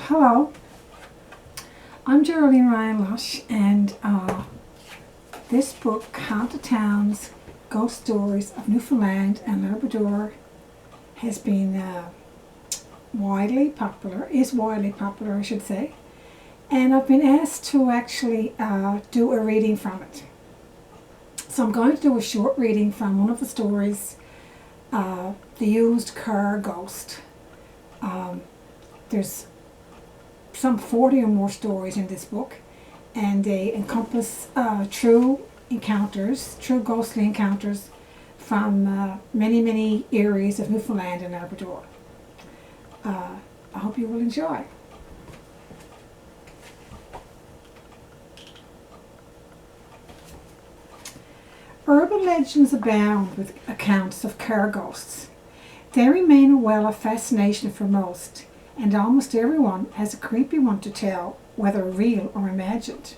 Hello, I'm Geraldine Ryan-Lush, and this book, Haunted Towns, Ghost Stories of Newfoundland and Labrador, has been is widely popular, I should say, and I've been asked to actually do a reading from it. So I'm going to do a short reading from one of the stories, The Used Car Ghost. There's some 40 or more stories in this book, and they encompass true ghostly encounters from many areas of Newfoundland and Labrador. I hope you will enjoy. Urban legends abound with accounts of car ghosts. They remain a well of fascination for most, and almost everyone has a creepy one to tell, whether real or imagined.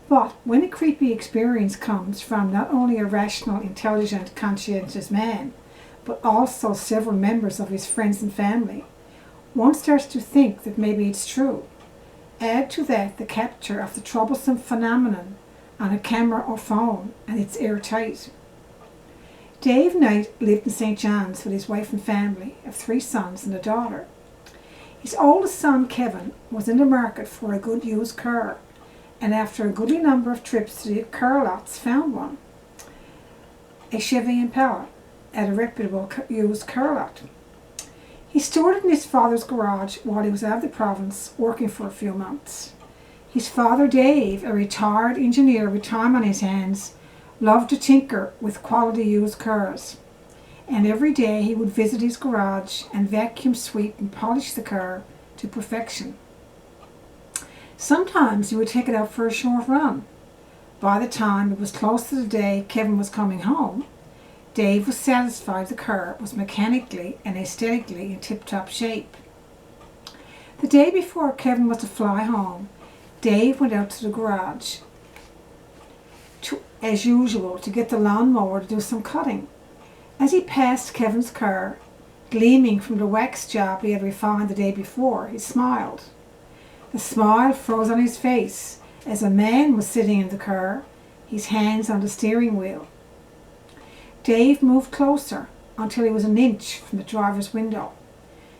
But when a creepy experience comes from not only a rational, intelligent, conscientious man, but also several members of his friends and family, one starts to think that maybe it's true. Add to that the capture of the troublesome phenomenon on a camera or phone, and it's airtight. Dave Knight lived in St. John's with his wife and family of 3 sons and a daughter. His oldest son, Kevin, was in the market for a good used car, and after a goodly number of trips to the car lots, found one, a Chevy Impala, at a reputable used car lot. He stored it in his father's garage while he was out of the province working for a few months. His father, Dave, a retired engineer with time on his hands, loved to tinker with quality used cars, and every day he would visit his garage and vacuum sweep and polish the car to perfection. Sometimes he would take it out for a short run. By the time it was close to the day Kevin was coming home, Dave was satisfied the car was mechanically and aesthetically in tip-top shape. The day before Kevin was to fly home, Dave went out to the garage, as usual, to get the lawnmower to do some cutting. As he passed Kevin's car, gleaming from the wax job he had refined the day before, he smiled. The smile froze on his face as a man was sitting in the car, his hands on the steering wheel. Dave moved closer until he was an inch from the driver's window.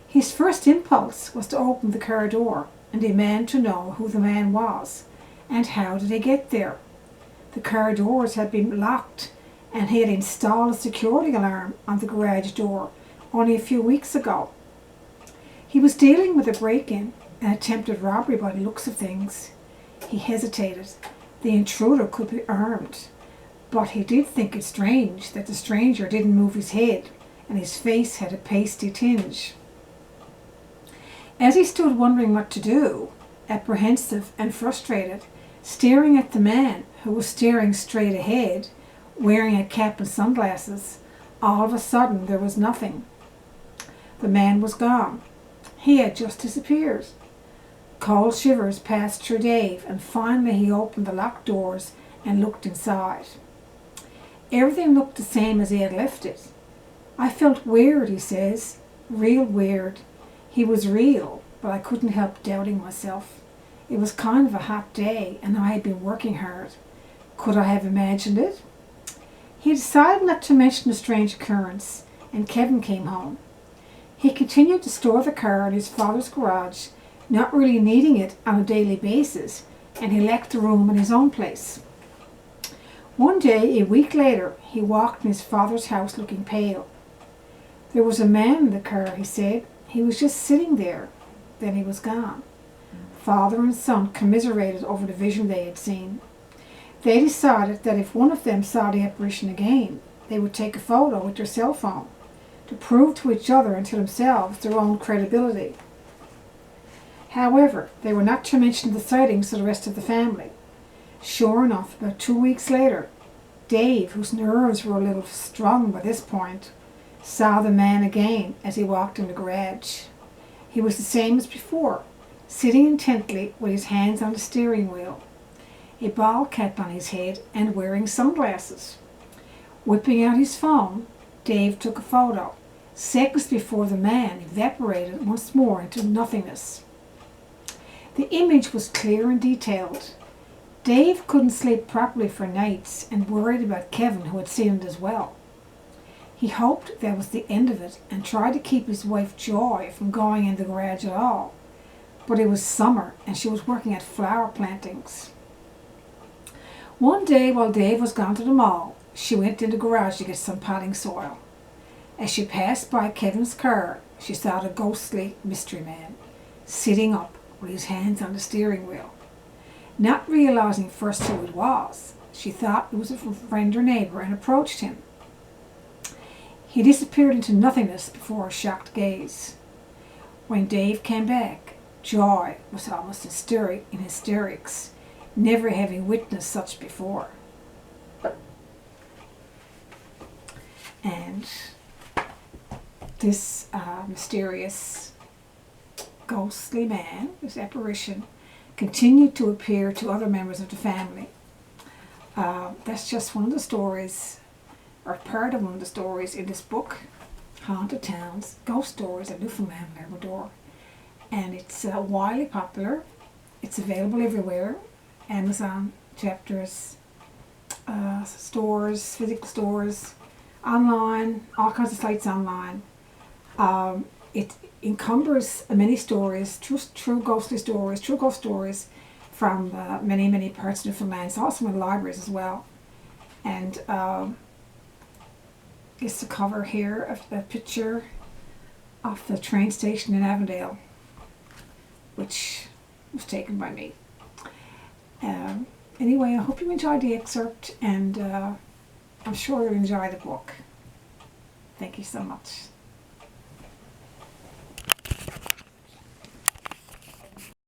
His first impulse was to open the car door and demand to know who the man was and how did he get there. The car doors had been locked, and he had installed a security alarm on the garage door only a few weeks ago. He was dealing with a break-in, an attempted robbery by the looks of things. He hesitated. The intruder could be armed, but he did think it strange that the stranger didn't move his head, and his face had a pasty tinge. As he stood wondering what to do, apprehensive and frustrated, staring at the man who was staring straight ahead, wearing a cap and sunglasses, all of a sudden there was nothing. The man was gone. He had just disappeared. Cold shivers passed through Dave, and finally he opened the locked doors and looked inside. Everything looked the same as he had left it. I felt weird, he says, real weird. He was real, but I couldn't help doubting myself. It was kind of a hot day, and I had been working hard. Could I have imagined it? He decided not to mention the strange occurrence, and Kevin came home. He continued to store the car in his father's garage, not really needing it on a daily basis, and he lacked the room in his own place. One day, a week later, he walked in his father's house looking pale. There was a man in the car, he said. He was just sitting there. Then he was gone. Father and son commiserated over the vision they had seen. They decided that if one of them saw the apparition again, they would take a photo with their cell phone to prove to each other and to themselves their own credibility. However, they were not to mention the sightings to the rest of the family. Sure enough, about 2 weeks later, Dave, whose nerves were a little strung by this point, saw the man again as he walked in the garage. He was the same as before, sitting intently with his hands on the steering wheel, a ball cap on his head, and wearing sunglasses. Whipping out his phone, Dave took a photo, seconds before the man evaporated once more into nothingness. The image was clear and detailed. Dave couldn't sleep properly for nights and worried about Kevin, who had seen it as well. He hoped that was the end of it and tried to keep his wife Joy from going in the garage at all. But it was summer and she was working at flower plantings. One day while Dave was gone to the mall, she went in the garage to get some potting soil. As she passed by Kevin's car, she saw the ghostly mystery man sitting up with his hands on the steering wheel. Not realizing first who it was, she thought it was a friend or neighbor and approached him. He disappeared into nothingness before her shocked gaze. When Dave came back, Joy was almost in hysterics, never having witnessed such before. And this mysterious ghostly man, this apparition, continued to appear to other members of the family. That's just one of the stories, or part of one of the stories in this book, Haunted Towns, Ghost Stories of Newfoundland and Labrador. And it's widely popular. It's available everywhere. Amazon, Chapters, stores, physical stores, online, all kinds of sites online. It encumbers many stories, true ghostly stories, true ghost stories from many, many parts of Newfoundland. It's also in libraries as well. And it's the cover here of the picture of the train station in Avondale, which was taken by me. Anyway, I hope you enjoyed the excerpt, and I'm sure you'll enjoy the book. Thank you so much.